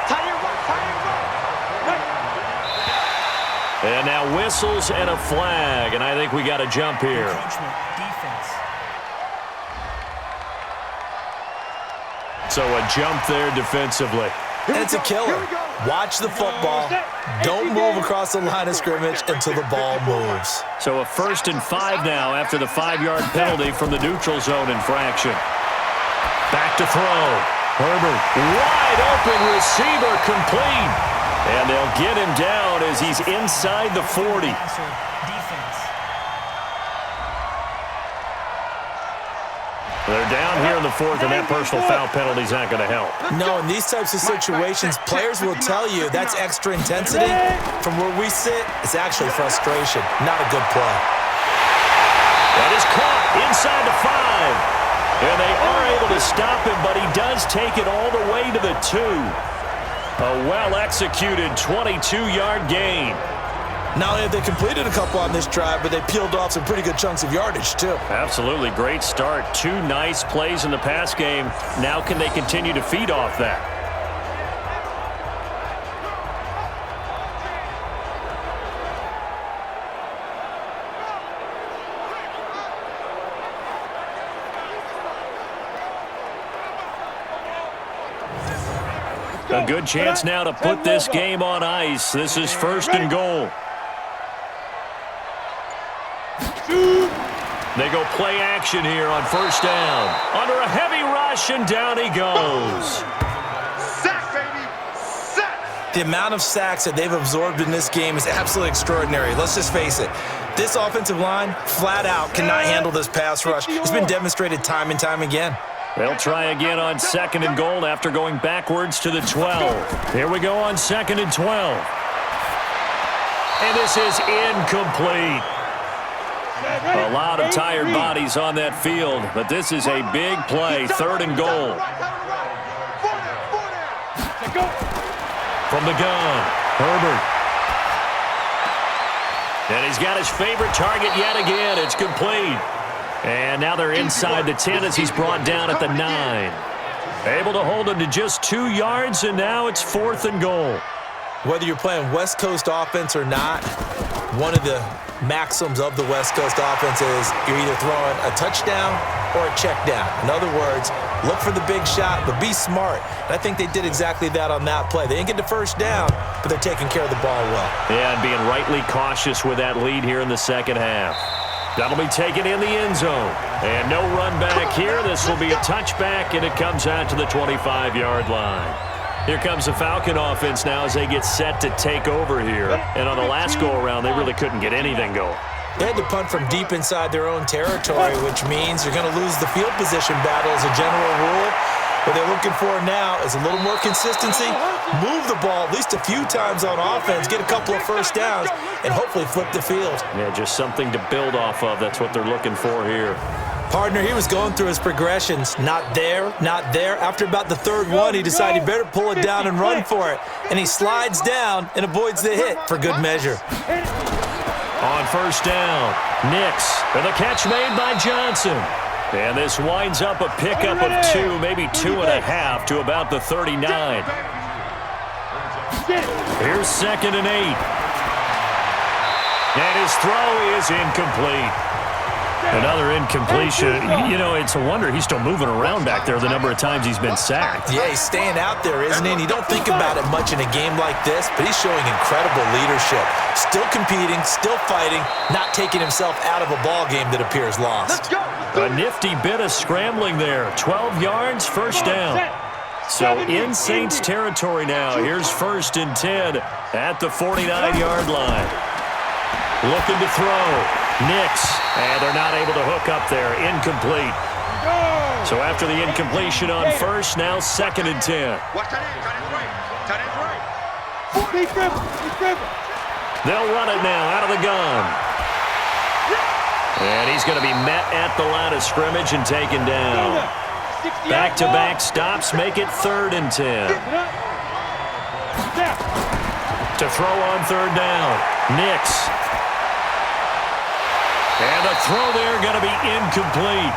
And now whistles and a flag, and I think we got a jump here. Defense. So a jump there defensively. And it's a killer. Watch the football. Don't move across the line of scrimmage until the ball moves. So a 1st and 5 now after the 5-yard penalty from the neutral zone infraction. Back to throw. Herbert, wide open receiver, complete. And they'll get him down as he's inside the 40. They're down here in the 4th, and that personal foul penalty is not going to help. No, in these types of situations, players will tell you that's extra intensity. From where we sit, it's actually frustration. Not a good play. That is caught inside the 5. And they are able to stop him, but he does take it all the way to the 2. A well-executed 22-yard gain. Not only have they completed a couple on this drive, but they peeled off some pretty good chunks of yardage, too. Absolutely. Great start. 2 nice plays in the pass game. Now can they continue to feed off that? A good chance now to put this game on ice. This is 1st and goal. They go play action here on 1st down. Under a heavy rush, and down he goes. Sack, baby! Sack! The amount of sacks that they've absorbed in this game is absolutely extraordinary. Let's just face it. This offensive line, flat out, cannot handle this pass rush. It's been demonstrated time and time again. They'll try again on 2nd and goal after going backwards to the 12. Here we go on 2nd and 12. And this is incomplete. A lot of tired bodies on that field, but this is a big play. 3rd and goal. From the gun, Herbert. And he's got his favorite target yet again. It's complete. And now they're inside the 10 as he's brought down at the 9. Able to hold him to just 2 yards, and now it's 4th and goal. Whether you're playing West Coast offense or not, one of the maxims of the West Coast offense is you're either throwing a touchdown or a check down. In other words, look for the big shot, but be smart. And I think they did exactly that on that play. They didn't get the 1st down, but they're taking care of the ball well. Yeah, and being rightly cautious with that lead here in the 2nd half. That'll be taken in the end zone. And no run back here. This will be a touchback, and it comes out to the 25-yard line. Here comes the Falcon offense now as they get set to take over here. And on the last go-around, they really couldn't get anything going. They had to punt from deep inside their own territory, which means you're going to lose the field position battle as a general rule. What they're looking for now is a little more consistency, move the ball at least a few times on offense, get a couple of 1st downs, and hopefully flip the field. Yeah, just something to build off of. That's what they're looking for here. Partner, he was going through his progressions. Not there, not there. After about the 3rd one, he decided he better pull it down and run for it. And he slides down and avoids the hit for good measure. On 1st down, Nix, and the catch made by Johnson. And this winds up a pickup of 2, maybe 2.5 to about the 39. Here's 2nd and 8. And his throw is incomplete. Another incompletion. You know, it's a wonder he's still moving around back there the number of times he's been sacked. Yeah, he's staying out there, isn't he? And you don't think about it much in a game like this, but he's showing incredible leadership. Still competing, still fighting, not taking himself out of a ball game that appears lost. A nifty bit of scrambling there. 12 yards, 1st down. So in Saints territory now. Here's 1st and 10 at the 49-yard line. Looking to throw. Nix, and they're not able to hook up there. Incomplete. So after the incompletion on 1st, now 2nd and 10. Watch that end, tight end right. They'll run it now out of the gun. And he's going to be met at the line of scrimmage and taken down. Back-to-back stops make it 3rd and 10. To throw on 3rd down. Nix. And the throw there going to be incomplete.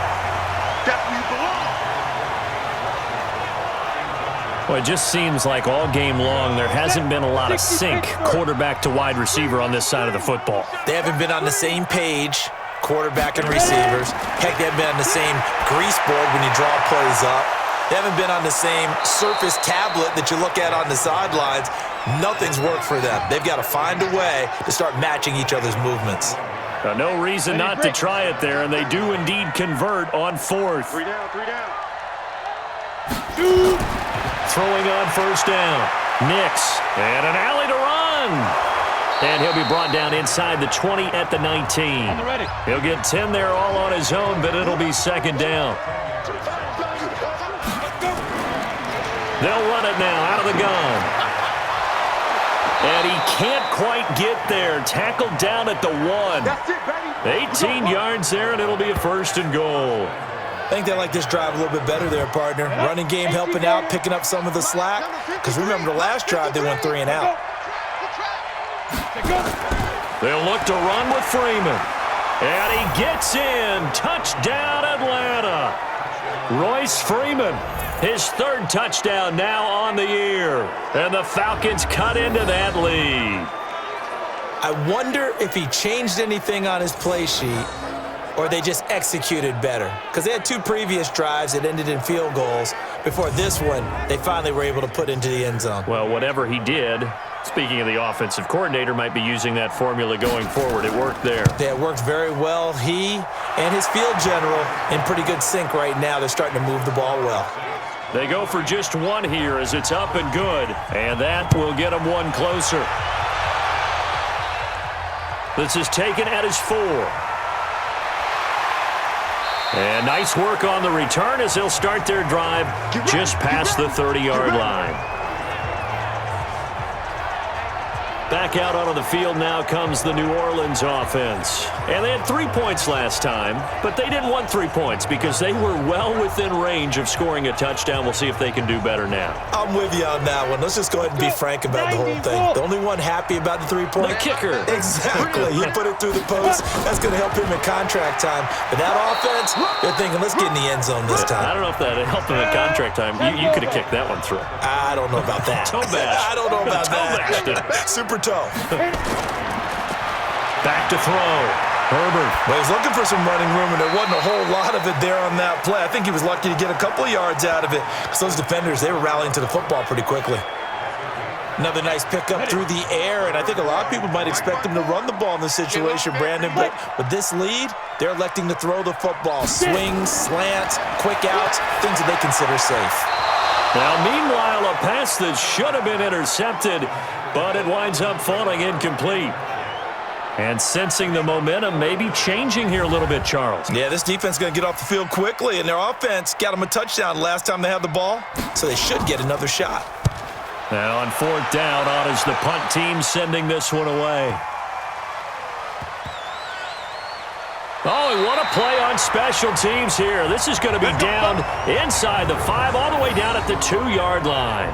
Well, it just seems like all game long there hasn't been a lot of sync quarterback to wide receiver on this side of the football. They haven't been on the same page, quarterback and receivers. Heck, they haven't been on the same grease board when you draw plays up. They haven't been on the same surface tablet that you look at on the sidelines. Nothing's worked for them. They've got to find a way to start matching each other's movements. No reason not to try it there, and they do indeed convert on fourth. 3 down, 3 down. Throwing on first down. Nix, and an alley to run. And he'll be brought down inside the 20 at the 19. He'll get 10 there all on his own, but it'll be second down. They'll run it now out of the gun. And he can't quite get there. Tackled down at the 1. 18 yards there, and it'll be a first and goal. I think they like this drive a little bit better there, partner. Running game helping out, picking up some of the slack. Because remember, the last drive, they went 3 and out. They'll look to run with Freeman. And he gets in. Touchdown, Atlanta. Royce Freeman, his 3rd touchdown now on the year. And the Falcons cut into that lead. I wonder if he changed anything on his play sheet or they just executed better. Because they had 2 previous drives that ended in field goals. Before this one, they finally were able to put into the end zone. Well, whatever he did, speaking of the offensive coordinator, might be using that formula going forward. It worked there. Yeah, it worked very well. He and his field general in pretty good sync right now. They're starting to move the ball well. They go for just 1 here as it's up and good. And that will get them 1 closer. This is taken at his 4. And nice work on the return as they'll start their drive just past the 30-yard line. Back out onto the field now comes the New Orleans offense. And they had 3 points last time, but they didn't want 3 points because they were well within range of scoring a touchdown. We'll see if they can do better now. I'm with you on that one. Let's just go ahead and be frank about the whole thing. The only one happy about the 3-point? The kicker. Exactly. He put it through the post. That's going to help him in contract time. But that offense, they're thinking, let's get in the end zone this time. I don't know if that helped him in contract time. You could have kicked that one through. I don't know about that. Toe bash. I don't know about that. Super toe. Back to throw. Herbert. Well, he's looking for some running room, and there wasn't a whole lot of it there on that play. I think he was lucky to get a couple of yards out of it. Because those defenders, they were rallying to the football pretty quickly. Another nice pickup through the air, and I think a lot of people might expect him to run the ball in this situation, Brandon. But with this lead, they're electing to throw the football. Swings, slants, quick outs, things that they consider safe. Now, meanwhile, a pass that should have been intercepted, but it winds up falling incomplete. And sensing the momentum maybe changing here a little bit, Charles. Yeah, this defense is going to get off the field quickly, and their offense got them a touchdown last time they had the ball, so they should get another shot. Now on 4th down, on is the punt team sending this one away. Oh, what a play on special teams here. This is going to be down inside the 5, all the way down at the 2-yard line.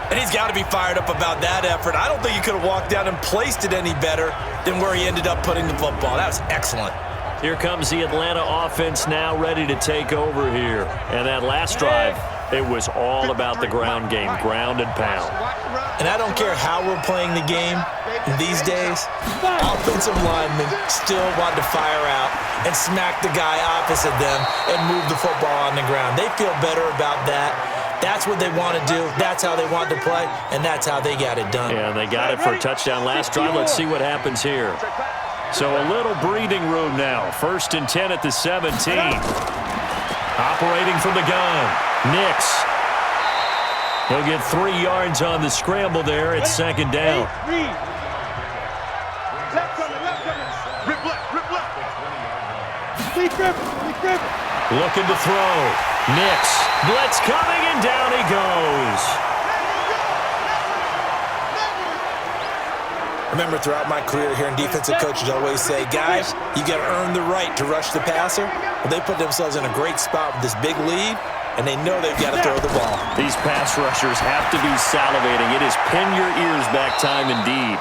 And he's got to be fired up about that effort. I don't think he could have walked down and placed it any better than where he ended up putting the football. That was excellent. Here comes the Atlanta offense now ready to take over here. And that last drive, it was all about the ground game, ground and pound. And I don't care how we're playing the game these days, offensive linemen still want to fire out and smack the guy opposite them and move the football on the ground. They feel better about that. That's what they want to do. That's how they want to play, and that's how they got it done. Yeah, and they got it for a touchdown last drive. Let's see what happens here. So a little breathing room now. 1st and 10 at the 17. Operating from the gun. Nix. He'll get 3 yards on the scramble there. It's 2nd down. Looking to throw. Nix. Blitz coming, and down he goes. Remember, throughout my career here in defensive coaches, I always say, guys, you got to earn the right to rush the passer. Well, they put themselves in a great spot with this big lead, and they know they've got to throw the ball. These pass rushers have to be salivating. It is pin your ears back time indeed.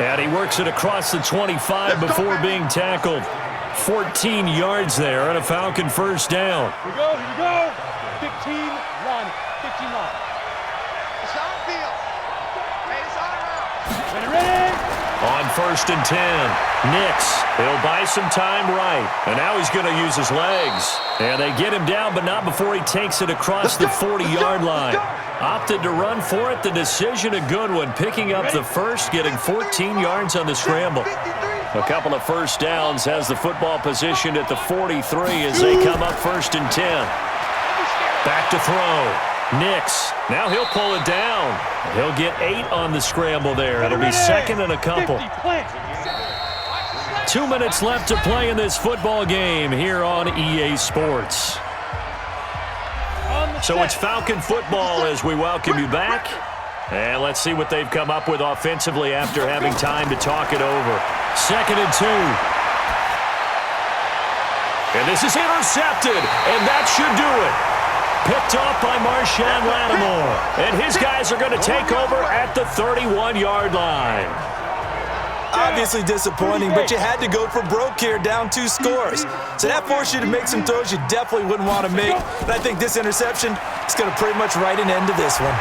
And he works it across the 25 before being tackled. 14 yards there and a Falcon 1st down. Here we go. 15 line. 15 line. It's on field. Hey, it's on around. Ready. On 1st and 10. Nix, he'll buy some time right. And now he's going to use his legs. And they get him down, but not before he takes it across the 40-yard line. Opted to run for it. The decision a good one. Picking up the first, getting 14 yards on the scramble. A couple of first downs, has the football positioned at the 43 as they come up 1st and 10. Back to throw. Nix. Now he'll pull it down. He'll get 8 on the scramble there. It'll be 2nd and a couple. 2 minutes left to play in this football game here on EA Sports. So it's Falcon football as we welcome you back. And let's see what they've come up with offensively after having time to talk it over. 2nd and 2. And this is intercepted, and that should do it. Picked off by Marshawn Lattimore. And his guys are going to take over at the 31-yard line. Obviously disappointing, but you had to go for broke here, down 2 scores. So that forced you to make some throws you definitely wouldn't want to make. And I think this interception is going to pretty much write an end to this one.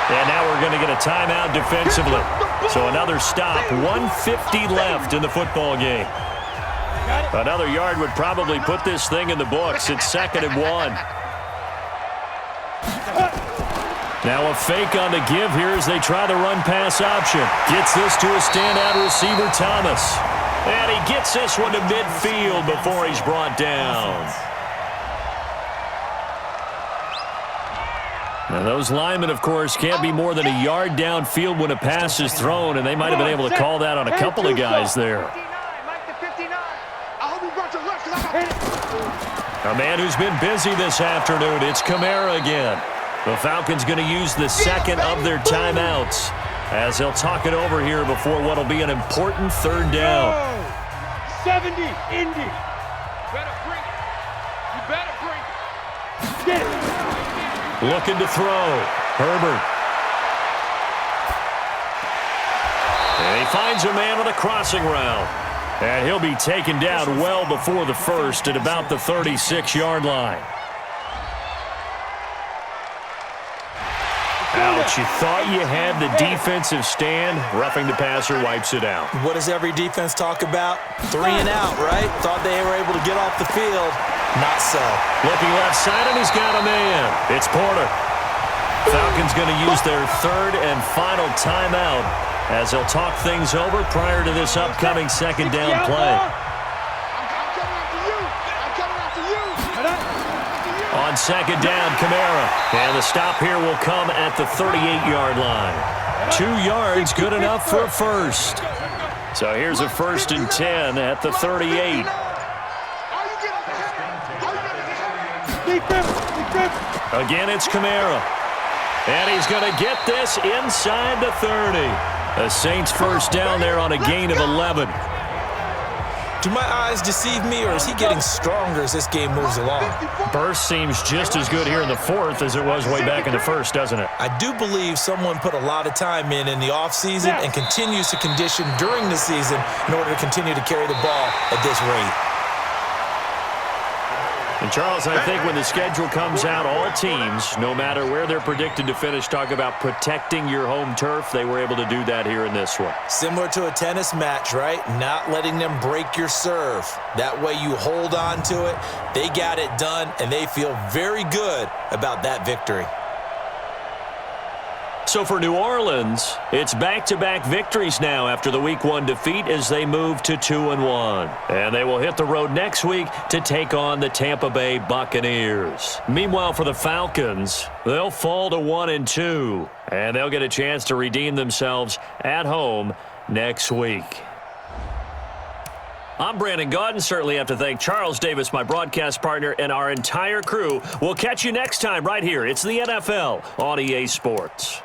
And now we're going to get a timeout defensively. So another stop, 1:50 left in the football game. Another yard would probably put this thing in the books. It's 2nd and 1. Now a fake on the give here as they try the run-pass option. Gets this to a standout receiver, Thomas. And he gets this one to midfield before he's brought down. Now those linemen, of course, can't be more than a yard downfield when a pass is thrown, and they might have been able to call that on a couple of guys there. A man who's been busy this afternoon, it's Kamara again. The Falcons going to use the 2nd of their timeouts as they'll talk it over here before what will be an important 3rd down. 70, Indy. Better bring it. You better bring it. Get it. Looking to throw. Herbert. And he finds a man on a crossing route. And he'll be taken down well before the first at about the 36-yard line. Ouch, you thought you had the defensive stand. Roughing the passer wipes it out. What does every defense talk about? 3 and out, right? Thought they were able to get off the field. Not so. Looking left side, and he's got a man. It's Porter. Falcons going to use their 3rd and final timeout as they'll talk things over prior to this upcoming 2nd down play. On 2nd down, Kamara. And the stop here will come at the 38-yard line. 2 yards, good enough for a first. So here's a 1st and 10 at the 38. Again, it's Kamara. And he's going to get this inside the 30. The Saints first down there on a gain of 11. Do my eyes deceive me, or is he getting stronger as this game moves along? Burst seems just as good here in the 4th as it was way back in the 1st, doesn't it? I do believe someone put a lot of time in the offseason and continues to condition during the season in order to continue to carry the ball at this rate. And, Charles, I think when the schedule comes out, all teams, no matter where they're predicted to finish, talk about protecting your home turf. They were able to do that here in this one. Similar to a tennis match, right? Not letting them break your serve. That way you hold on to it. They got it done, and they feel very good about that victory. So for New Orleans, it's back-to-back victories now after the Week 1 defeat as they move to 2-1. And they will hit the road next week to take on the Tampa Bay Buccaneers. Meanwhile, for the Falcons, they'll fall to 1-2, and they'll get a chance to redeem themselves at home next week. I'm Brandon Gaudin. Certainly have to thank Charles Davis, my broadcast partner, and our entire crew. We'll catch you next time right here. It's the NFL on EA Sports.